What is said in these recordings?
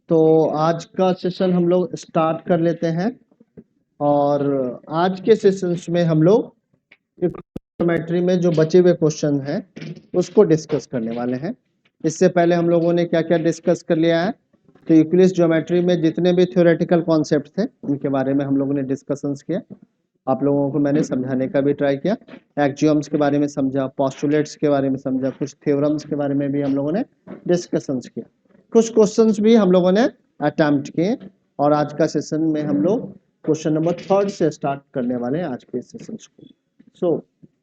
तो आज का सेशन हम लोग स्टार्ट कर लेते हैं और आज के सेशंस में हम लोग ज्योमेट्री में जो बचे हुए क्वेश्चन हैं उसको डिस्कस करने वाले हैं। इससे पहले हम लोगों ने क्या क्या डिस्कस कर लिया है, तो यूक्लिड्स ज्योमेट्री में जितने भी थ्योरेटिकल कॉन्सेप्ट थे उनके बारे में हम लोगों ने डिस्कशंस किया। आप लोगों को मैंने समझाने का भी ट्राई किया, एक्सियोम्स के बारे में समझा, पोस्टुलेट्स के बारे में समझा, कुछ थ्योरम्स के बारे में भी हम लोगों ने डिस्कशंस किया, कुछ क्वेश्चंस भी हम लोगों ने अटेम्प्ट किए। और आज का सेशन में हम लोग क्वेश्चन नंबर 3 से स्टार्ट करने वाले हैं आज के सेशन को। सो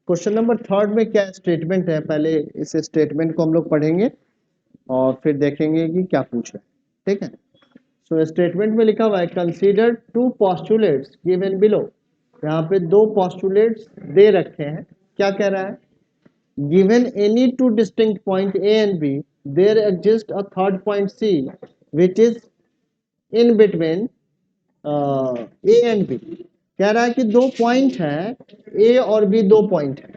क्वेश्चन नंबर 3 में क्या स्टेटमेंट है, पहले इस स्टेटमेंट को हम लोग पढ़ेंगे और फिर देखेंगे कि क्या पूछ रहे हैं। ठीक है, सो स्टेटमेंट में लिखा हुआ है consider two postulates given below. यहाँ पे दो पोस्टुलेट्स दे रखे हैं। क्या कह रहा है, given any two distinct point A and B, there exists a third point C which is in between A and B। कह रहा है कि दो पॉइंट है A और B, दो पॉइंट है।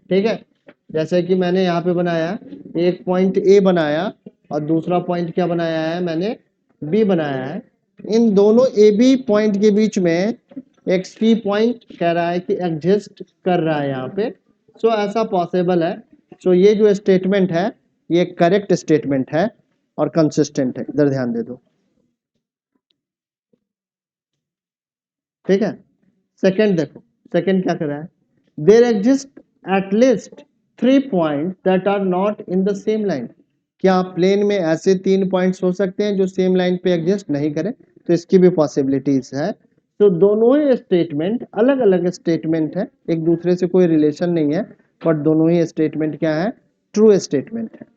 ठीक है, जैसे कि मैंने यहाँ पे बनाया एक पॉइंट A बनाया और दूसरा पॉइंट क्या बनाया है, मैंने B बनाया है। इन दोनों ए बी पॉइंट के बीच में एक सी पॉइंट कह रहा है कि एग्जिस्ट कर रहा है यहाँ पे। सो ऐसा पॉसिबल है। सो ये जो स्टेटमेंट है ये करेक्ट स्टेटमेंट है और कंसिस्टेंट है। इधर ध्यान दे दो। ठीक है, सेकंड देखो, सेकंड क्या कर रहा है, there exist at least 3 point that are not in the same line. क्या प्लेन में ऐसे 3 पॉइंट्स हो सकते हैं जो सेम लाइन पे एग्जिस्ट नहीं करें, तो इसकी भी पॉसिबिलिटीज है। तो दोनों ही स्टेटमेंट अलग अलग स्टेटमेंट है, एक दूसरे से कोई रिलेशन नहीं है, बट दोनों ही स्टेटमेंट क्या है, ट्रू स्टेटमेंट है।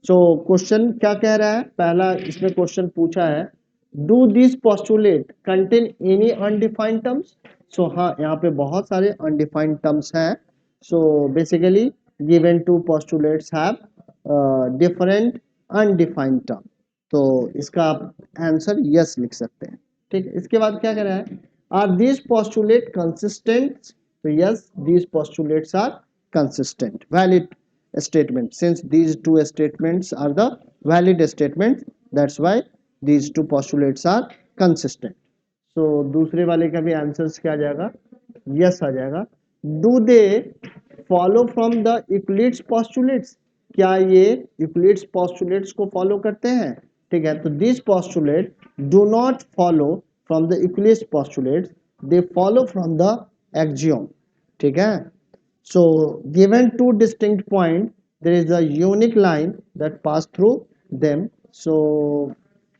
सो क्वेश्चन क्या कह रहा है, पहला इसमें क्वेश्चन पूछा है do this postulate contain any undefined terms. So हाँ, यहाँ पे बहुत सारे अनडिफाइंड टर्म्स हैं। So basically given two postulates have different undefined term. तो इसका आप आंसर यस लिख सकते हैं। ठीक है, इसके बाद क्या कह रहा है, आर दिस पोस्टुलेट कंसिस्टेंट। तो yes, this postulates are consistent valid statement. Since these two statements are the valid statements, that's why these two postulates are consistent. So दूसरे वाले का भी आंसर्स क्या आ जाएगा, यस आ जाएगा। Do they follow from the Euclid's postulates। क्या ये Euclid's postulates को फॉलो करते हैं। ठीक है, तो this postulate do not follow from the Euclid's postulates, they follow from the axiom। ठीक है, so given two distinct points, there is a unique line that pass through them। so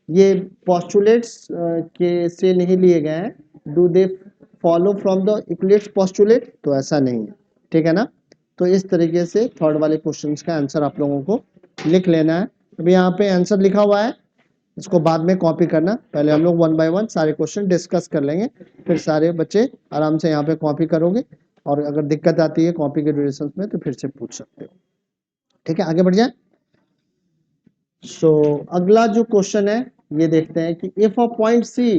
ये postulates के से नहीं लिए गए हैं। do they follow from the Euclid's postulate, तो ऐसा नहीं है। ठीक है ना, तो इस तरीके से थर्ड वाले क्वेश्चंस का आंसर आप लोगों को लिख लेना है। अभी यहाँ पे आंसर लिखा हुआ है, इसको बाद में कॉपी करना। पहले हम लोग 1 बाय 1 सारे क्वेश्चन डिस्कस कर लेंगे, फिर सारे बच्चे आराम से यहाँ पे कॉपी करोगे और अगर दिक्कत आती है कॉपी के ड्यूरेशन में तो फिर से पूछ सकते हो। ठीक है, आगे बढ़ जाए। सो अगला जो क्वेश्चन है ये देखते हैं कि if a point C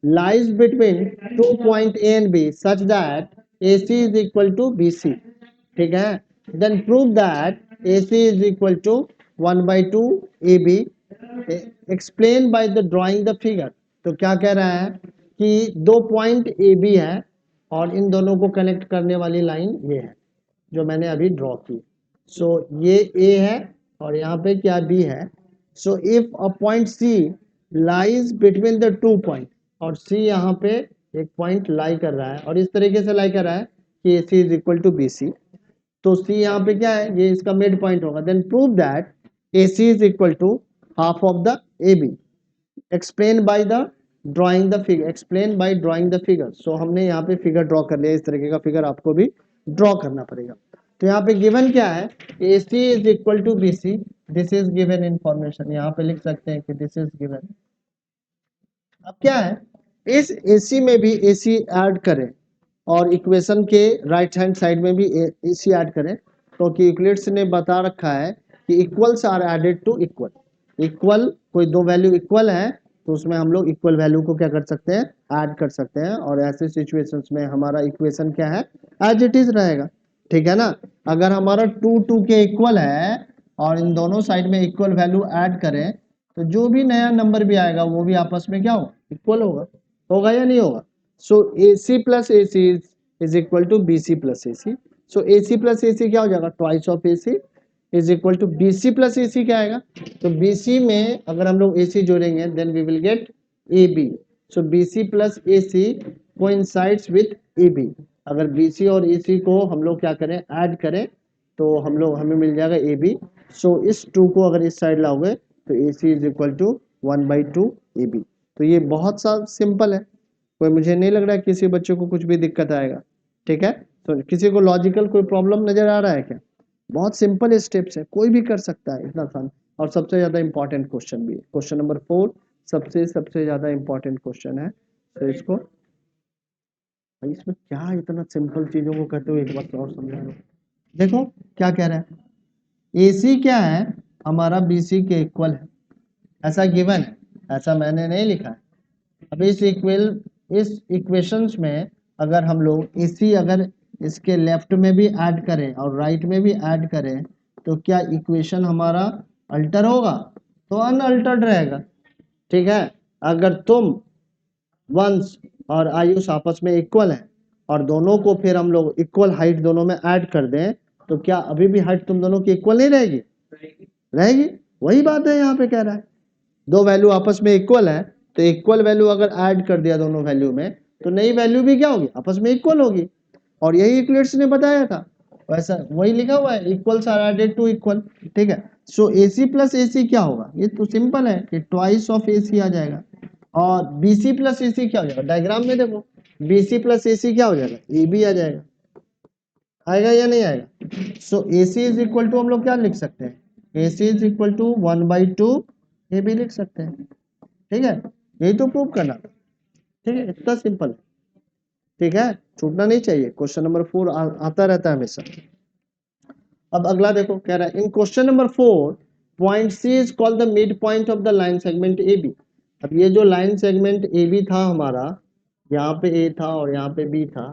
lies between 2 point A and B such that A C is equal to B C. ठीक है, then prove that A C is equal to 1/2 A B, explain by the drawing the figure. तो क्या कह रहा है कि दो point A B है और इन दोनों को कनेक्ट करने वाली लाइन ये है जो मैंने अभी ड्रॉ की। सो ये ए है और यहाँ पे क्या बी है। So if a point C lies between the 2 point, और सी यहाँ पे एक पॉइंट लाई कर रहा है और इस तरीके से लाई कर रहा है कि A C is equal to B C. तो सी यहाँ पे क्या है, ये इसका मिड पॉइंट होगा। Then prove that A C is equal to half of the A B, explain by the drawing the figure, explain by drawing the figure. So हमने यहाँ पे फिगर ड्रॉ कर लिया, इस तरीके का फिगर आपको भी ड्रॉ करना पड़ेगा। तो यहाँ पे गिवन क्या है, A C is equal to B C, this is given information. यहाँ पे लिख सकते हैं कि दिस इज गिवन। अब क्या है, इस एसी में भी एसी ऐड करें और इक्वेशन के राइट हैंड साइड में भी एसी ऐड करें, क्योंकि तो यूक्लिड्स ने बता रखा है कि equals are added to equal. Equal, कोई दो वैल्यू इक्वल है तो उसमें हम लोग इक्वल वैल्यू को क्या कर सकते हैं, ऐड कर सकते हैं। और ऐसे सिचुएशंस में हमारा इक्वेशन क्या है, एज इट इज रहेगा। ठीक है ना, अगर हमारा 2 2 के इक्वल है और इन दोनों साइड में इक्वल वैल्यू ऐड करें तो जो भी नया नंबर भी आएगा वो भी आपस में क्या होगा, इक्वल होगा। होगा या नहीं होगा? So AC plus AC is equal to BC plus AC। So AC plus AC क्या हो जाएगा, twice of AC is equal to BC plus AC क्या आएगा, तो BC में अगर हम लोग AC जोड़ेंगे then we will get AB। So BC plus AC coincides with AB। अगर BC और AC को हम लोग क्या करें, ऐड करें, तो हम लोग हमें मिल जाएगा AB। सो इस 2 को अगर इस साइड लाओगे तो AC is equal to 1/2 AB। तो ये बहुत सा सिंपल है, कोई मुझे नहीं लग रहा है किसी बच्चे को कुछ भी दिक्कत आएगा। ठीक है, तो किसी को लॉजिकल कोई प्रॉब्लम नजर आ रहा है क्या? बहुत सिंपल स्टेप्स है, कोई भी कर सकता है, इतना आसान। और सबसे ज्यादा इंपॉर्टेंट क्वेश्चन भी है, क्वेश्चन नंबर 4 सबसे ज्यादा इंपॉर्टेंट क्वेश्चन है। तो इसको, इसमें क्या इतना सिंपल चीजों को कहते हुए एक बार और समझा लो। देखो क्या कह रहा है, AC क्या है, हमारा BC के इक्वल है, ऐसा गिवन है, ऐसा मैंने नहीं लिखा है। अब इस इक्वेशंस में अगर हम लोग AC अगर इसके लेफ्ट में भी ऐड करें और राइट में भी ऐड करें तो क्या इक्वेशन हमारा अल्टर होगा? तो अनअल्टर्ड रहेगा। ठीक है, अगर तुम वंश और आयुष आपस में इक्वल है और दोनों को फिर हम लोग इक्वल हाइट दोनों में ऐड कर दें तो क्या अभी भी हाइट तुम दोनों की इक्वल नहीं रहेगी? रहेगी। वही बात है यहाँ पे कह रहा है, दो वैल्यू आपस में इक्वल है तो इक्वल वैल्यू अगर ऐड कर दिया दोनों वैल्यू में तो नई वैल्यू भी क्या होगी, आपस में इक्वल होगी। और यही यूक्लिड्स ने बताया था, वैसा वही लिखा हुआ है, equals are added to equal. ठीक है, सो AC प्लस AC क्या होगा, ये तो सिंपल है कि ट्वाइस ऑफ AC आ जाएगा। और BC प्लस AC क्या हो जाएगा, डायग्राम में देखो, BC प्लस AC क्या हो जाएगा, AB आ जाएगा। आएगा या नहीं आएगा? So AC is equal to हम लोग क्या लिख सकते हैं, AC is equal to 1/2 AB लिख सकते हैं। ठीक है, यही तो प्रूव करना था। ठीक है, इतना सिंपल। ठीक है, छूटना नहीं चाहिए, क्वेश्चन नंबर 4 आता रहता है हमेशा। अब अगला देखो, कह रहा है in question number 4 point C is called the mid point of the line segment AB। अब ये जो लाइन सेगमेंट AB था हमारा, यहाँ पे A था और यहाँ पे B था,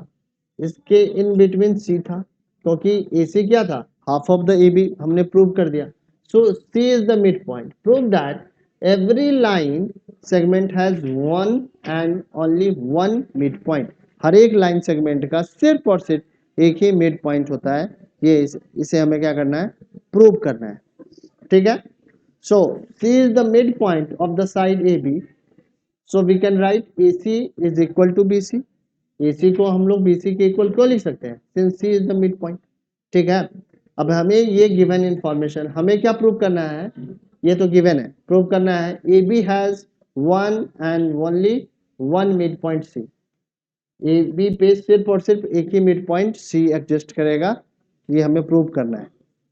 इसके इन बिटवीन C था, क्योंकि AC क्या था, हाफ ऑफ द AB, हमने प्रूव कर दिया। सो C is the mid point, prove that every line segment has one and only one midpoint। हर एक लाइन सेगमेंट का सिर्फ और सिर्फ एक ही मिड पॉइंट होता है। ये इसे हमें क्या करना है, प्रूव करना है। ठीक है, सो C is the midpoint of the side AB, so we can write AC is equal to BC। AC को हम लोग BC के इक्वल क्यों लिख सकते हैं, since C is the midpoint। ठीक है, अब हमें ये गिवन इंफॉर्मेशन हमें क्या प्रूव करना है, ये तो गिवन है, प्रूव करना है AB has one and only one mid point C। AB पे सिर्फ और सिर्फ एक ही मिड पॉइंट C एग्जिस्ट करेगा, ये हमें प्रूव करना है।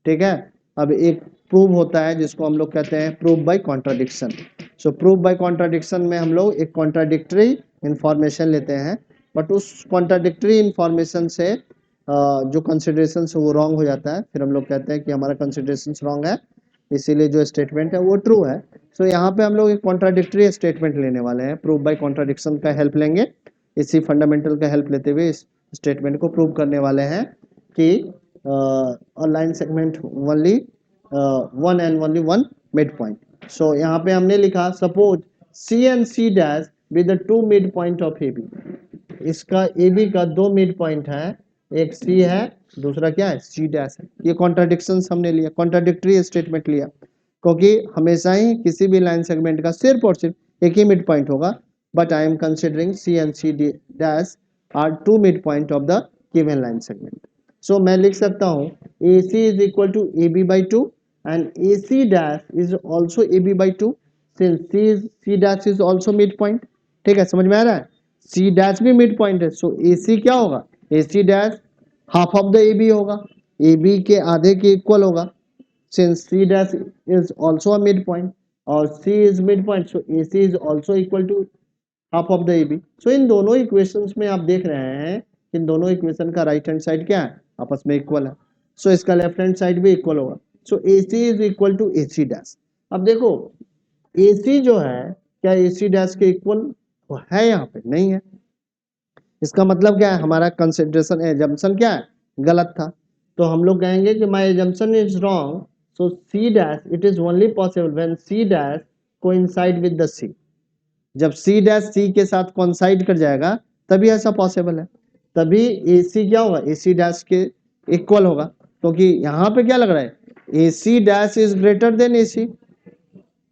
ठीक है, अब एक प्रूव होता है जिसको हम लोग कहते हैं prove by contradiction. So prove by contradiction में हम लोग एक कॉन्ट्राडिक्टरी इंफॉर्मेशन लेते हैं, बट उस कॉन्ट्राडिक्टरी इंफॉर्मेशन से जो कंसिडरेशन है वो रॉन्ग हो जाता है, फिर हम लोग कहते हैं कि हमारा कंसिडरेशन रॉन्ग है, इसीलिए जो स्टेटमेंट है वो ट्रू है। सो यहाँ पे हम लोग एक कॉन्ट्राडिक्टरी स्टेटमेंट लेने वाले हैं, प्रूव बाय कॉन्ट्राडिक्शन का हेल्प लेंगे, इसी फंडामेंटल का हेल्प लेते हुए इस स्टेटमेंट को प्रूव करने वाले हैं कि line segment only one and only one mid point. So यहाँ पे हमने लिखा suppose C and C dash with the two mid point of AB। इसका AB का दो मिड पॉइंट है, एक C है, दूसरा क्या है, C डैश है। ये कॉन्ट्राडिक्शंस हमने लिया, कॉन्ट्राडिक्टरी स्टेटमेंट लिया, क्योंकि हमेशा ही किसी भी लाइन सेगमेंट का सिर्फ और सिर्फ एक ही मिड पॉइंट होगा, but I am considering C and C dash are two midpoint of the given line segment। So मैं लिख सकता हूँ AC is equal to AB by 2 and AC dash is also AB by 2 since C dash is also midpoint। ठीक है, समझ में आ रहा है, C dash भी midpoint है, so AC क्या होगा, AC dash half of the AB होगा, AB के आधे के इक्वल होगा, since C dash is also a midpoint और C is midpoint, so AC is also equal to half of the AB। सो इन दोनों इक्वेशंस में आप देख रहे हैं, इन दोनों इक्वेशन का राइट हैंड साइड क्या है, आपस में इक्वल है, सो इसका लेफ्ट हैंड साइड भी इक्वल होगा। So AC is equal to AC dash. अब देखो AC जो है क्या AC डैश के इक्वल है, यहाँ पे नहीं है, इसका मतलब क्या है, हमारा कंसिडरेशन एजम्पशन क्या है, गलत था। तो हम लोग कहेंगे कि my assumption is wrong, so C dash it is only possible when C dash coincide with the C. जब सी डैश सी के साथ कोइंसाइड कर जाएगा तभी ऐसा पॉसिबल है, तभी ए सी क्या होगा, ए सी डैश के इक्वल होगा, क्योंकि यहाँ पे क्या लग रहा है, A C dash is greater than A C,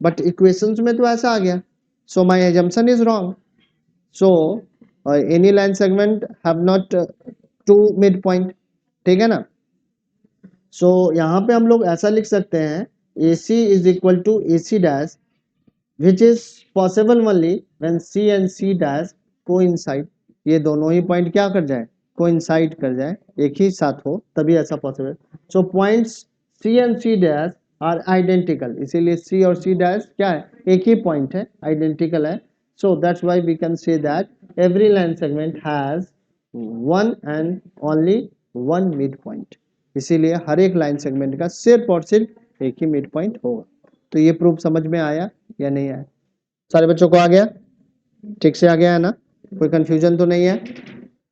but equations में तो ऐसा आ गया, so my assumption is wrong. So any line segment have not two mid point, ठीक है ना। सो यहाँ पे हम लोग ऐसा लिख सकते हैं, A C is equal to A C dash which is possible only when C and C dash coincide। ये दोनों ही पॉइंट क्या कर जाए, coincide कर जाए, एक ही साथ हो, तभी ऐसा possible. So points C and C dash are identical, इसीलिए C और C dash क्या है, एक ही पॉइंट है, आइडेंटिकल है। So that's why we can say that every line segment has one and only one mid point, इसीलिए हर एक लाइन सेगमेंट का सिर्फ और सिर्फ एक ही मिड पॉइंट होगा। तो ये प्रूफ समझ में आया या नहीं आया, सारे बच्चों को आ गया, ठीक से आ गया है ना, कोई कंफ्यूजन तो नहीं है,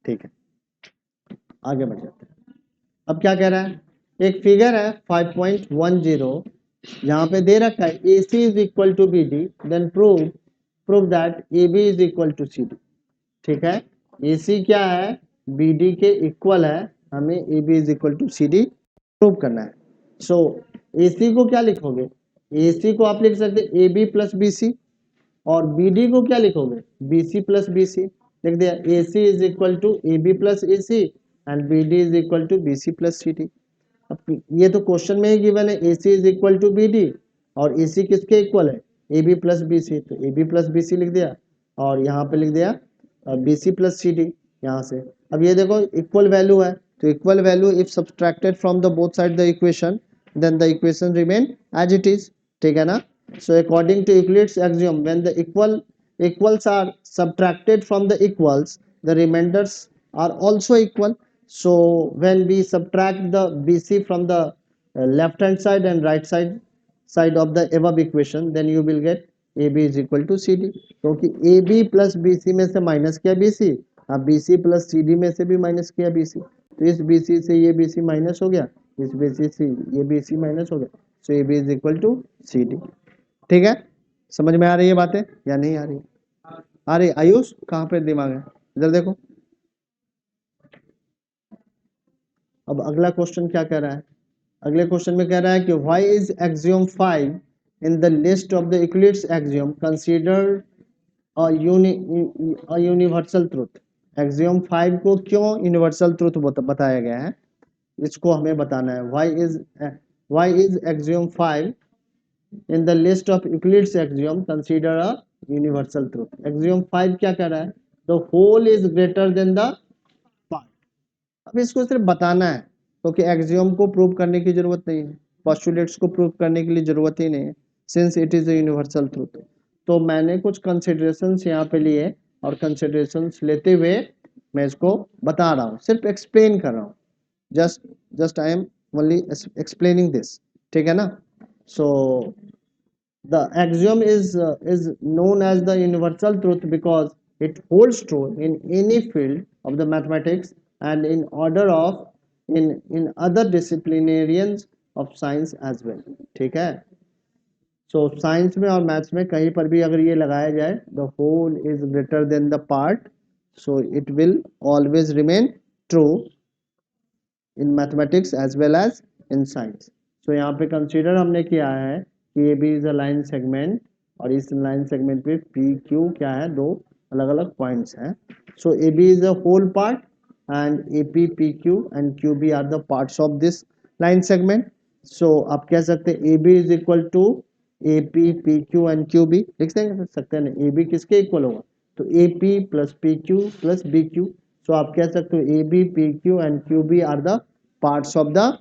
ठीक है आगे बढ़ जाते हैं। अब क्या कह रहा है, एक फिगर है 5.10, यहाँ पे दे रखा है A C is equal to B D, then prove that A B is equal to C D. ठीक है, ए सी क्या है, बी डी के इक्वल है, हमें A B is equal to C D prove करना है। सो ए सी को क्या लिखोगे, ए सी को आप लिख सकते हैं A B plus B C, और बी डी को क्या लिखोगे, B C plus B C, लिख दिया। A C is equal to A B plus A C and B D is equal to B C plus C D. अब ये तो question में ही गिवन है, A C is equal to B D, और A C किसके equal है, A B plus B C, तो ए बी प्लस बी सी लिख दिया, और यहाँ पे लिख दिया B C plus C D यहाँ से। अब ये देखो इक्वल वैल्यू है, तो equal value if subtracted from the both side the equation then the equation remain as it is, ठीक है ना। So according to Euclid's axiom, when the equals are subtracted from the equals, the remainders are also equal. So when we subtract the BC from the left hand side and right side of the above equation, then you will get AB is equal to CD. क्योंकि AB plus BC में से minus किया BC, अब BC plus CD में से भी minus किया BC, तो इस BC से ये BC माइनस हो गया, इस BC से ये BC माइनस हो गया, so AB is equal to CD। ठीक है, समझ में आ रही है बातें या नहीं आ रही, आ रही। आयुष कहाँ पे दिमाग है, इधर देखो। अब अगला क्वेश्चन क्या कह रहा है, अगले क्वेश्चन में कह रहा है कि why is axiom 5 in the list of the Euclid's axiom considered a universal truth. Axiom 5 को क्यों यूनिवर्सल ट्रुथ बताया गया है, इसको हमें बताना है। Why is axiom 5 in the list of Euclid's axiom consider a universal truth। axiom 5 क्या कह रहा है, the whole is greater than the part। अब इसको सिर्फ बताना है, क्योंकि axiom को प्रूव करने की जरूरत नहीं है, postulates को प्रूव करने के लिए जरूरत ही नहीं है, since it is a universal truth। तो मैंने कुछ considerations यहाँ पे लिए, और considerations लेते हुए मैं इसको बता रहा हूँ, सिर्फ explain कर रहा हूँ, just I am only explaining this, ठीक है ना। So the axiom is known as the universal truth because it holds true in any field of the mathematics and in order of in other disciplinarians of science as well। ठीक है, so science में और maths में कहीं पर भी अगर ये लगाया जाए the whole is greater than the part, so it will always remain true in mathematics as well as in science। so यहाँ पे कंसीडर हमने किया है कि A B is a line segment, और इस लाइन सेगमेंट पे पी क्यू क्या है, दो अलग अलग पॉइंट्स हैं। So A B is a whole part and A P P Q and Q B are the parts of this line segment. So आप कह सकते हैं A B is equal to A P P Q and Q B, लिख सकते हैं ना, A B किसके equal होगा, तो A P plus P Q plus B Q. So आप कह सकते हो A B P Q and Q B are the parts of the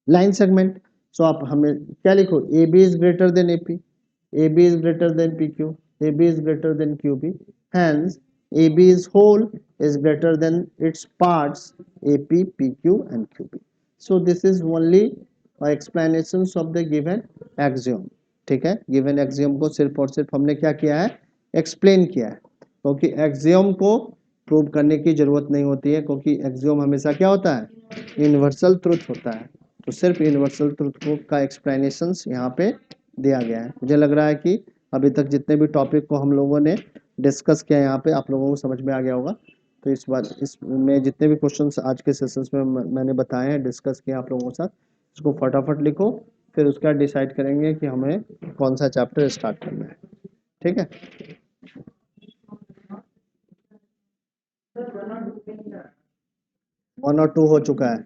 line segment. So आप हमें क्या लिखो, A B is greater than A P, A B is greater than P Q, A B is greater than Q B, hence A B is whole is greater than its parts A P P Q and Q B. So this is only explanation of the given axiom. ठीक है, given axiom को सिर्फ और सिर्फ हमने क्या किया है, एक्सप्लेन किया है, क्योंकि एक्सियम को प्रूव करने की जरूरत नहीं होती है, क्योंकि एक्सियम हमेशा क्या होता है, यूनिवर्सल ट्रुथ होता है। तो सिर्फ यूनिवर्सल ट्रुथ को का एक्सप्लेनेशंस यहाँ पे दिया गया है। मुझे लग रहा है कि अभी तक जितने भी टॉपिक को हम लोगों ने डिस्कस किया यहाँ पे आप लोगों को समझ में आ गया होगा। तो इस बात इसमें जितने भी क्वेश्चंस आज के सेशंस में मैंने बताए हैं, डिस्कस किया आप लोगों के साथ, इसको फटाफट लिखो, फिर उसका डिसाइड करेंगे कि हमें कौन सा चैप्टर स्टार्ट करना है। ठीक है, 1 और 2 हो चुका है।